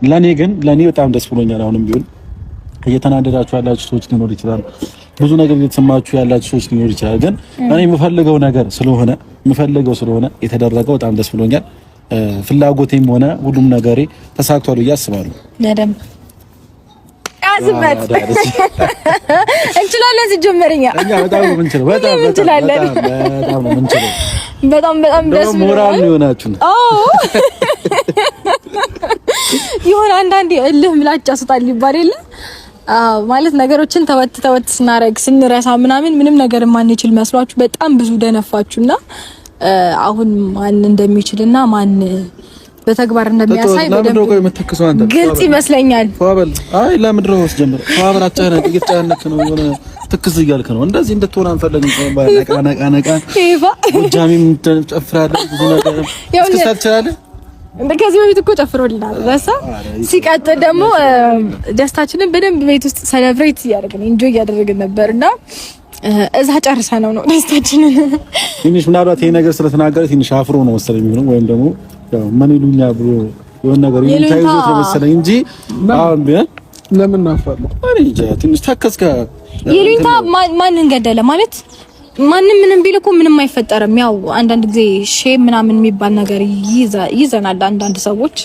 ለኔ በጣም ደስ ብሎኛል። አሁንም ቢሆን እየተናደዳችሁ ያላችሁ ሰዎች ሊኖር ይችላል፣ ብዙ ነገር እየተሰማችሁ ያላችሁ ሰዎች ሊኖር ይችላል። ግን እኔ የምፈልገው ነገር ስለሆነ የተደረገው በጣም ደስ ብሎኛል። ፍላጎቴም ሆነ ሁሉም ነገሬ ተሳክቷል ብዬ አስባለሁ። ለደም አዝበት እንችላለን ሲጀመርኛ በጣም ነው የምንችለው። በጣም ደስ ብሎኛል። ሞራል ነው የሆናችሁ። ይሁን አንዳንዴ እልህ ምላጭ ያስጣል ይባል የለ ማለት ነገሮችን ተወት ስናረግ ስንረሳ ምንም ነገር ማንችል መስሏችሁ በጣም ብዙ ደነፋችሁና አሁን ማን እንደሚችልና ማን በተግባር እንደሚያሳይ በደንብ ግልጽ ይመስለኛል። ፏበል አይ ለምድረው ወስጀምር ፏበል አጫና እየተጫነክ ነው የሆነ ትክዝ እያልክ ነው። እንደዚህ እንድትሆን አንፈልግም። ነቃ ጎጃሚም ጨፍራለህ ብዙ ነገር እስከሳትቻለህ ከዚህ በፊት እኮ ጨፍሮልናል። ረሳ ሲቀጥል ደግሞ ደስታችንን በደንብ ቤት ውስጥ ሴሌብሬት እያደረግን ኢንጆይ እያደረግን ነበርና እዛ ጨርሳ ነው ደስታችንን ትንሽ ምናልባት ይሄ ነገር ስለተናገረ ትንሽ አፍሮ ነው መሰለኝ የሚሆነው ወይም ደግሞ ያው ምን ይሉኛል ብሎ የሆነ ነገር ይታይዞት መሰለኝ እንጂ አሁን ቢሆን ለምን ናፋለሁ አሬ ትንሽ ታከስከ ይሉኝታ ማንን ገደለ ማለት ማንም ምንም ቢል እኮ ምንም አይፈጠርም። ያው አንዳንድ ጊዜ ሼም ምናምን የሚባል ነገር ይዘናል አንዳንድ ሰዎች።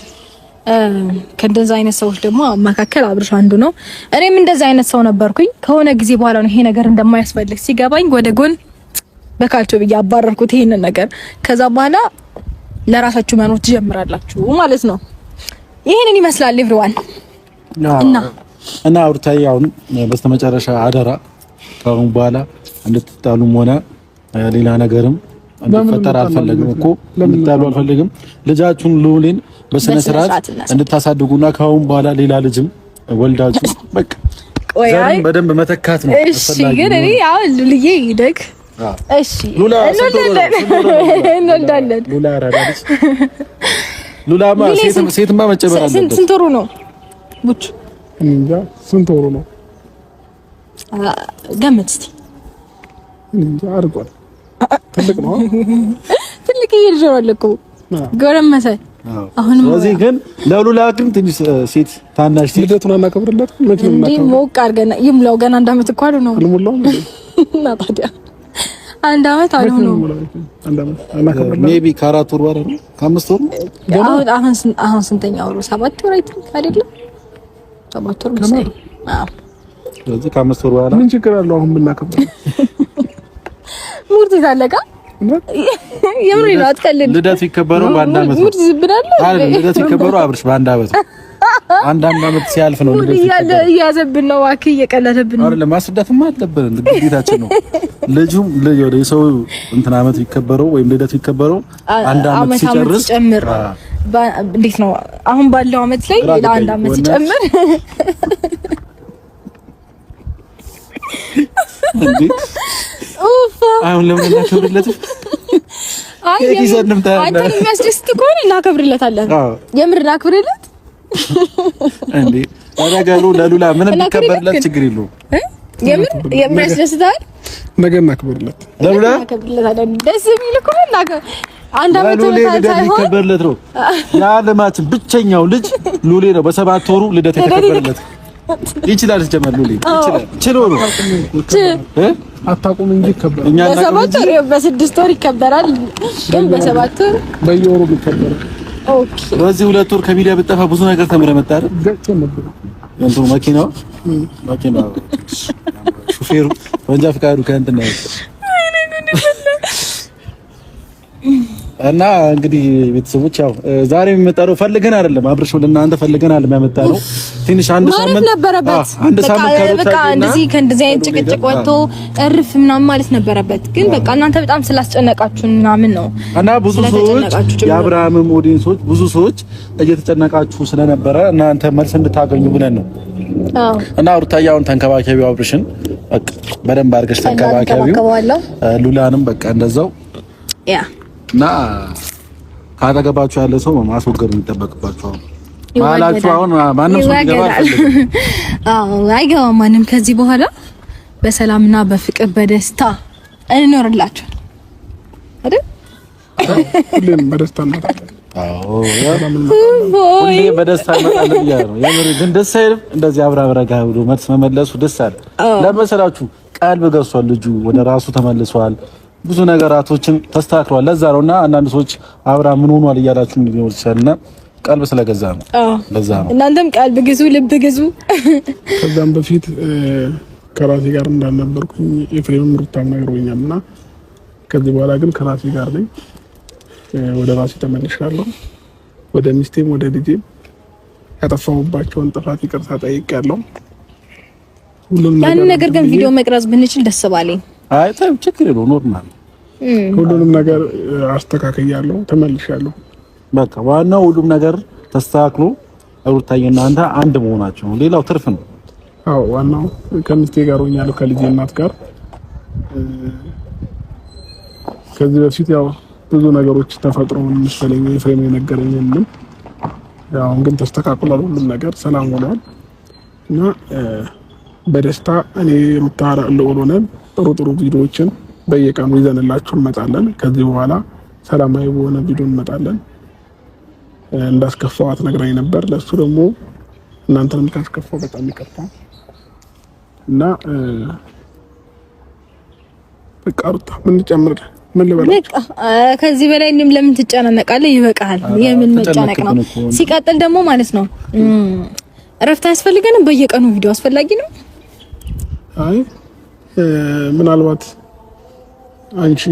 ከእንደዛ አይነት ሰዎች ደግሞ መካከል አብርሽ አንዱ ነው። እኔም እንደዛ አይነት ሰው ነበርኩኝ። ከሆነ ጊዜ በኋላ ነው ይሄ ነገር እንደማያስፈልግ ሲገባኝ ወደ ጎን በካልቾ ብዬ አባረርኩት ይሄንን ነገር። ከዛ በኋላ ለራሳችሁ መኖር ትጀምራላችሁ ማለት ነው። ይሄንን ይመስላል ኤቭሪዋን እና አውርታይ አሁን በስተመጨረሻ አደራ ካሁን በኋላ እንድትጣሉም ሆነ ሌላ ነገርም እንድትፈጠር አልፈልግም እኮ እንድትጣሉ አልፈልግም። ልጃችሁን ሉሊን በስነ ስርዓት እንድታሳድጉና ካሁን በኋላ ሌላ ልጅም ወልዳችሁ በቃ ዛሬም በደንብ መተካት ነው። እሺ ግን እኔ ያው ሉሊዬ ይደግ እሺ እንወልዳለን። ሉላማ ሴትማ መጨመር አለበት። ስንት ወሩ ነው ቡች? እንጃ ስንት ወሩ ነው? ገምት እስቲ። እንጃ አርጓል። ትልቅ ነው። ትልቅ ይልጆል እኮ ጎረመሰ። አሁን ስለዚህ ግን ለሉላ ግን ትንሽ ሴት ታናሽ ሴት ልደቱን አናከብርለት መቼ ነው? እንዴ ሞቅ አድርገን ይምለው ገና አንድ አመት እኮ ነው አልሞላው እና ታዲያ አንድ አመት አልሆነው። ሜቢ ከአራት ወር በኋላ ነው ከአምስት ወር አሁን ስንተኛ ወሩ? 7 ወር አይደለም 7 ወር መሰለኝ። አዎ ስለዚህ ከአምስት ወር በኋላ ምን ችግር አለው አሁን ብናከብር? ሙርት ይዛለቃ የምሬ ነው። አትቀልድ። ልደቱ ይከበረው በአንድ አመት ነው። ሙርት ዝብናለህ አይደል? ልደቱ ይከበረው አብርሽ በአንድ አመት ነው። አንድ አመት ሲያልፍ ነው ልደቱ ይከበረው። እያዘብን ነው እባክህ፣ እየቀለደብን ነው። አይደል? ማስረዳትማ አለብን፣ ግዴታችን ነው። ልጁም ወደ የሰው እንትን አመት ይከበረው ወይም ልደቱ ይከበረው አንድ አመት ሲጨርስ እንዴት ነው አሁን ባለው አመት ላይ ለአንድ አመት ሲጨምር እንዴ አሁን ለምን እናከብርለት? አይ አንተ የሚያስደስት ከሆነ እናከብርለታለን። የምር እናከብርለት እንዴ ነገሩ ለሉላ ምንም ቢከበርለት ችግር የለውም። የምር የሚያስደስታል ነገር እናከብርለት። ለሉላ እናከብርለታለን። ደስ የሚል ከሆነ አንድ አመት ይከበርለት ነው። የዓለማችን ብቸኛው ልጅ ሉሌ ነው። በ7 ወሩ ልደት የተከበረለት ይችላል። ጀመር ሉሌ ይችላል። ችሎ ነው አታውቁም እንጂ ይከበራል። እኛ በ7 ወር በ6 ወር ይከበራል፣ ግን በ7 ወር በየወሩ ይከበራል። ኦኬ በዚህ 2 ወር ከሚዲያ ብትጠፋ ብዙ ነገር ተምረህ መጣ አይደል? ገጭ ነበር እንቱ መኪናው ሹፌሩ ወንጃ ፍቃዱ ከእንትን ነው እና እንግዲህ ቤተሰቦች ያው ዛሬ የሚመጣው ፈልገን አይደለም፣ አብርሽ ወደ እናንተ ፈልገን አይደለም ያመጣነው። ትንሽ አንድ ሳምንት ነበረበት። በቃ እንደዚህ ከእንደዚህ አይነት ጭቅጭቅ ወጥቶ እርፍ ምናምን ማለት ነበረበት። ግን በቃ እናንተ በጣም ስላስጨነቃችሁ ምናምን ነው እና ብዙ ሰዎች የአብርሃምም ኦዲየንሶች ብዙ ሰዎች እየተጨነቃችሁ ስለነበረ እናንተ መልስ እንድታገኙ ብለን ነው። እና ሩታያውን ተንከባከቢው፣ አብርሽን በቃ በደንብ አድርገሽ ተንከባከቢው፣ ሉላንም በቃ እንደዛው ያ እና ካጠገባችሁ ያለ ሰው ማስወገድ የሚጠበቅባችሁ ማላችሁ አሁን ማንም ሰው ይገባል። አይገባም ማንም። ከዚህ በኋላ በሰላምና በፍቅር በደስታ እንኖርላችሁ አይደል? ሁሌም በደስታ ነው ሁሌ በደስታ መጣለ ይያለው የምር ግን ደስ አይልም። እንደዚህ አብራብረጋ ብሎ መልስ መመለሱ ደስ አለ። ለመሰላችሁ ቀልብ ገዝቷል ልጁ ወደ ራሱ ተመልሷል። ብዙ ነገራቶችን ተስተካክሏል። ለዛ ነውና አንዳንድ ሰዎች አብራ ምን ሆኗል እያላችሁ ሊሆን ይችላልና ቀልብ ስለገዛ ነው። ለዛ ነው እናንተም ቀልብ ግዙ፣ ልብ ግዙ። ከዛም በፊት ከራሴ ጋር እንዳልነበርኩኝ ኤፍሬም ሩታም ነግሮኛልና ከዚህ በኋላ ግን ከራሴ ጋር ነኝ። ወደ ራሴ ተመልሻለሁ። ወደ ሚስቴም ወደ ልጄም ያጠፋሁባቸውን ጥፋት ይቅርታ ጠይቄያለሁ። ያን ነገር ግን ቪዲዮ መቅረጽ ብንችል ደስ ባለኝ። አይ ታም ችግር ነው፣ ኖርማል። ሁሉንም ነገር አስተካክያለሁ፣ ተመልሻለሁ። በቃ ዋናው ሁሉም ነገር ተስተካክሎ ሩታዬና አንተ አንድ መሆናቸው ነው። ሌላው ትርፍ ነው። አዎ ዋናው ከሚስቴ ጋር ሆኛለሁ፣ ከልጄ እናት ጋር። ከዚህ በፊት ያው ብዙ ነገሮች ተፈጥሮ መሰለኝ ኤፍሬም የነገረኝንም ያው ግን ተስተካክሏል፣ ሁሉም ነገር ሰላም ሆኗል እና በደስታ እኔ ሩታ ለሆነ ጥሩ ቪዲዮዎችን በየቀኑ ይዘንላችሁ እንመጣለን። ከዚህ በኋላ ሰላማዊ በሆነ ቪዲዮ እንመጣለን። እንዳስከፋዋት ነግራኝ ነበር። ለሱ ደግሞ እናንተንም ካስከፋው በጣም ይቅርታ እና በቃ ሩታ ምን ጨምር ምን ልበል በቃ ከዚህ በላይ እኔም ለምን ትጨናነቃለህ? ይበቃል። የምን መጨነቅ ነው? ሲቀጥል ደግሞ ማለት ነው እረፍት አያስፈልገንም? በየቀኑ ቪዲዮ አስፈላጊ ነው? አይ ምናልባት አንቺ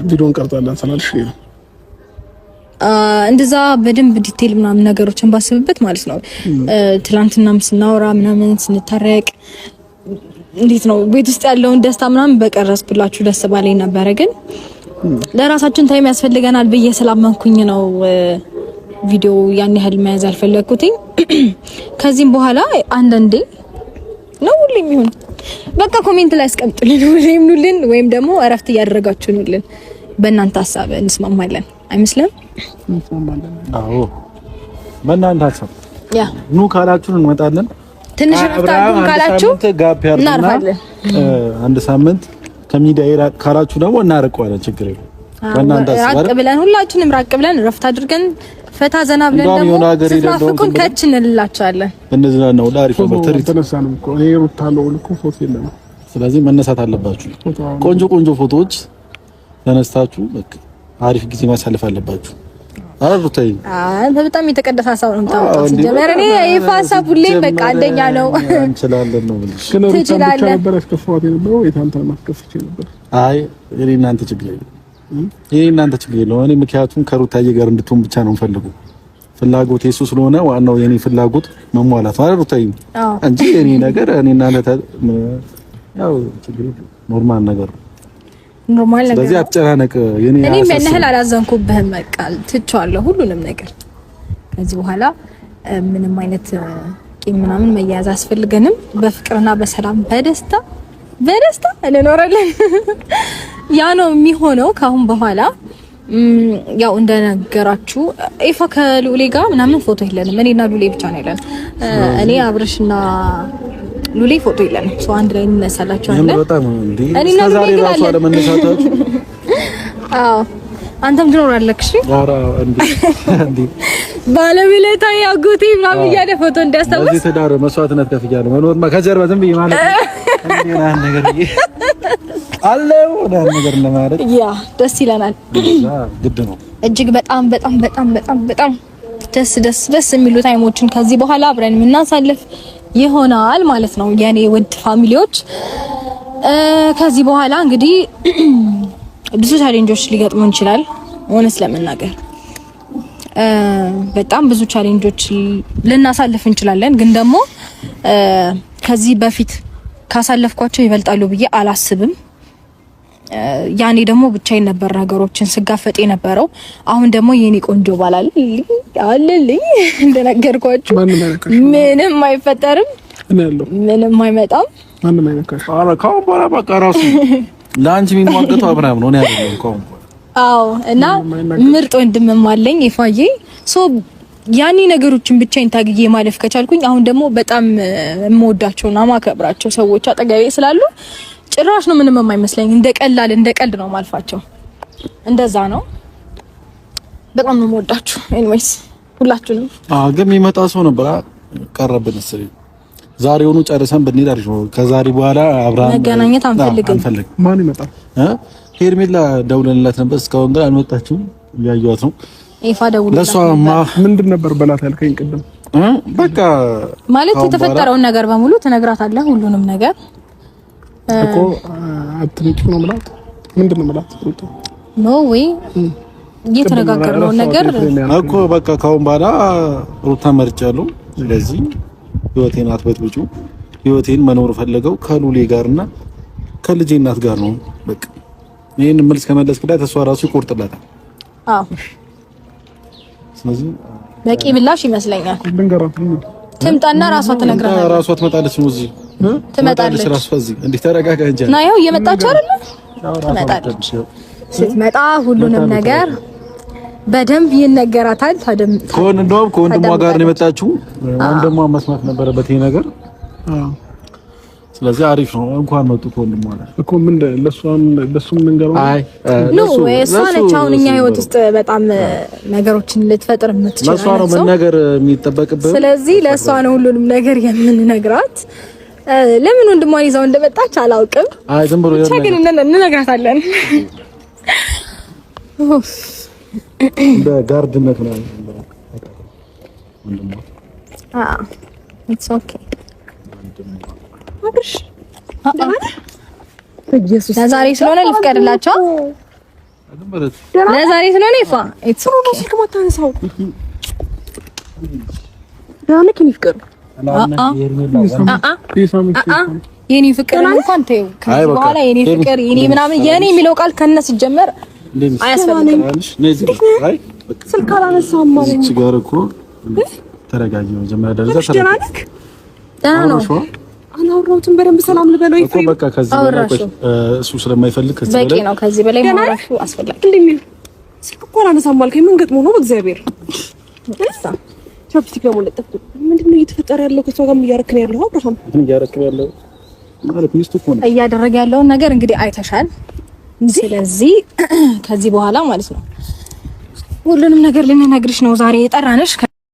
ቪዲዮ እንቀርጻለን ስላልሽ ነው እንደዛ በደንብ ዲቴል ምናምን ነገሮችን ባስብበት ማለት ነው። ትላንትናም ስናወራ ምናምን ስንታረቅ እንዴት ነው ቤት ውስጥ ያለውን ደስታ ምናምን በቀረጽኩላችሁ ደስ ባለኝ ነበር። ግን ለራሳችን ታይም ያስፈልገናል ብዬ ስላመንኩኝ ነው ቪዲዮ ያን ያህል መያዝ አልፈለኩትኝ። ከዚህም በኋላ አንዳንዴ ነው ሁሌም ይሁን በቃ ኮሜንት ላይ አስቀምጡልን ወይም ደግሞ እረፍት እያደረጋችሁልን በእናንተ ሀሳብ እንስማማለን። አይመስልም? አዎ በእናንተ ሀሳብ ያ ኑ ካላችሁን እንመጣለን። ትንሽ ረፍታችሁ ካላችሁ እናርፋለን። አንድ ሳምንት ከሚዲያ ካላችሁ ደግሞ እናርቀዋለን። ችግር የለም። በእናንተ ሀሳብ ራቅ ብለን ሁላችንም ራቅ ብለን ረፍት አድርገን ፈታ ዘና ብለን ደግሞ ስናፍቁን ከች እንላችኋለን። እንደዚህ ነው ዳሪፍ በትሪ ተነሳን እኮ ይሄ ሩታ ነው እኮ ፎቶ የለም። ስለዚህ መነሳት አለባችሁ። ቆንጆ ፎቶዎች ተነስታችሁ በቃ አሪፍ ጊዜ ማሳለፍ አለባችሁ። አሩታይ በጣም የተቀደሰ ሀሳብ ነው የምታወጣው። ሲጀመር እኔ ይፋ ሀሳብ ሁሌ በቃ አንደኛ ነው እንችላለን ነው ብለሽ ግን ሩታ ነበር ያስከፋት የነበረው የታንተ ማስከፍቼ ነበር። አይ እኔ እናንተ ችግር የለም እኔ ምክንያቱም ከሩታዬ ጋር እንድትሆን ብቻ ነው ፈልጉ ፍላጎት የሱ ስለሆነ ዋናው የኔ ፍላጎት መሟላት ማለት ሩታዬ እንጂ የኔ ነገር እኔ እናንተ ያው ችግር ኖርማል ነገር ኖርማል ነገር ስለዚህ አትጨናነቅ። የኔ እኔ ምን ያህል አላዘንኩብህም። በቃ ትቼዋለሁ ሁሉንም ነገር። ከዚህ በኋላ ምንም አይነት ቂም ምናምን መያዝ አስፈልገንም። በፍቅርና በሰላም በደስታ እንኖራለን። ያ ነው የሚሆነው ካሁን በኋላ። ያው እንደነገራችሁ ኢፋ ከሉሌ ጋር ምናምን ፎቶ የለንም። እኔና ሉሌ ብቻ ነው ያለን። እኔ አብርሽና ሉሌ ፎቶ የለንም። ሰው አንድ ላይ እንነሳላችኋለን። እኔና ሉሌ ግን አለ። አዎ አንተም ትኖራለህ። እሺ እንዴ ባለቤለታ ያጉቲ ምናምን እያለ ፎቶ እንዲያስታውስ እዚህ ተዳረ መስዋዕትነት ከፍያለሁ። መኖርማ ከጀርባ ዝም ብዬ ማለት እንዴና ነገር አለው ነገር ለማለት ያ ደስ ይለናል። ግድ ነው። እጅግ በጣም ደስ የሚሉ ታይሞችን ከዚህ በኋላ አብረን የምናሳልፍ ይሆናል ማለት ነው የኔ ውድ ፋሚሊዎች። ከዚህ በኋላ እንግዲህ ብዙ ቻሌንጆች ሊገጥሙን ይችላል። ሆነስ ለመናገር በጣም ብዙ ቻሌንጆች ልናሳልፍ እንችላለን። ግን ደግሞ ከዚህ በፊት ካሳለፍኳቸው ይበልጣሉ ብዬ አላስብም። ያኔ ደግሞ ብቻዬን ነበር ነገሮችን ስጋፈጥ የነበረው። አሁን ደግሞ የኔ ቆንጆ ባላለልኝ እንደነገርኳችሁ ምንም አይፈጠርም፣ ምንም አይመጣም፣ ማንም አይነካሽ። አረ ካው በኋላ በቃ ራሱ ላንቺ የሚሟገተው አብርሃም ነው ያለው ካው። አዎ እና ምርጥ ወንድምም አለኝ ይፋዬ። ያኔ ነገሮችን ብቻዬን ታግዬ ማለፍ ከቻልኩኝ አሁን ደግሞ በጣም የምወዳቸውና ማከብራቸው ሰዎች አጠገቤ ስላሉ ጭራሽ ነው ምንም የማይመስለኝ። እንደ ቀልድ ነው ማልፋቸው። እንደዛ ነው በጣም ነው የምወዳችሁ። ኤኒዌይስ ሁላችሁንም። ግን የሚመጣ ሰው ነበር ቀረብን መሰለኝ። ዛሬውኑ ጨርሰን ብንሄድ አሪፍ ነው። ከዛሬ በኋላ አብርሃም መገናኘት አንፈልግም። ማን ይመጣል? ሄርሜላ ደውለንላት ነበር፣ እስካሁን ግን አልመጣችም። እያየኋት ነው። ይፋ ደውለንላት ለሷ ምንድን ነበር በላት ያልከኝ ቅድም? በቃ ማለት የተፈጠረውን ነገር በሙሉ ትነግራታለህ። ሁሉንም ነገር እኮ አትንጭው ነው ማለት ምንድን ነው ማለት ኖ ወይ እየተነጋገርነው ነገር እኮ በቃ ካሁን በኋላ ሩታ መርጫለሁ። ስለዚህ ህይወቴን አትበጥብጩ። ህይወቴን መኖር ፈልገው ከሉሌ ጋርና ከልጄ እናት ጋር ነው። በቃ ይሄን መልስ ከመለስክላት እሷ ራሱ ይቆርጥላታል። አዎ ስለዚህ በቂ ምላሽ ይመስለኛል። ትምጣና ራሷ ትነግራለች። ራሷ ትመጣለች ነው እዚህ ትመጣለች። ራሷ እዚህ እንዴ ተረጋጋ እንጂ ና ይኸው እየመጣች አይደል? ትመጣለች። ስትመጣ ሁሉንም ነገር በደንብ ይነገራታል። እንደውም ከወንድሟ ጋር ነው የመጣችው። ወንድሟ መስማት ነበረበት ይሄ ነገር። ስለዚህ አሪፍ ነው። እንኳን መጡ ከወንድሟ ጋር እኮ ምን ለሱም እንገረው። አይ እሷ ነች አሁን እኛ ህይወት ውስጥ በጣም ነገሮችን ልትፈጥር የምትችል ለሷ ነው መናገር የሚጠበቅብህ። ስለዚህ ለሷ ነው ሁሉንም ነገር የምንነግራት። ለምን ወንድሟን ይዛው እንደመጣች አላውቅም። አይ ዝም ብሎ ግን እንነግራታለን። በጋርድነት ነው ወንድሟ። ኢትስ ኦኬ ኢየሱስ ለዛሬ ስለሆነ ልፍቀድላቸው። ለዛሬ ስለሆነ ይፋ ኢትስ ኦኬ ስልክ ማታነሳው ዳንክ ይፍቀር የኔ ፍቅር እንኳን ተይው። ከዚህ በኋላ የኔ ፍቅር የኔ ምናምን የኔ የሚለው ቃል ከነስ ጀመር አያስፈልግም። አይ ስልክ አላነሳም ማለት እዚህ ጋር እኮ ተረጋጊ ነው። መጀመሪያ ደረጃ ተረጋጊ ነው። አናውራውትን በደንብ ሰላም ልበለው ይፈይ። በቃ ከዚህ በላይ እሱ ስለማይፈልግ ከዚህ በላይ በቂ ነው። ከዚህ በላይ ማውራቱ አስፈልጋለሁ። እንደምን ስልክ እኮ አላነሳም አልከኝ። ምን ገጥሞ ነው? በእግዚአብሔር ቻፕስቲክ ደግሞ ለጠፍ። ምንድነው እየተፈጠረ ያለው? ከሷ ጋር እያረክን ያለው አብርሃም ምን እያረክን ያለው ማለት ሚስቱ እኮ ነው እያደረገ ያለውን ነገር እንግዲህ አይተሻል። ስለዚህ ከዚህ በኋላ ማለት ነው ሁሉንም ነገር ልንነግርሽ ነው ዛሬ የጠራንሽ።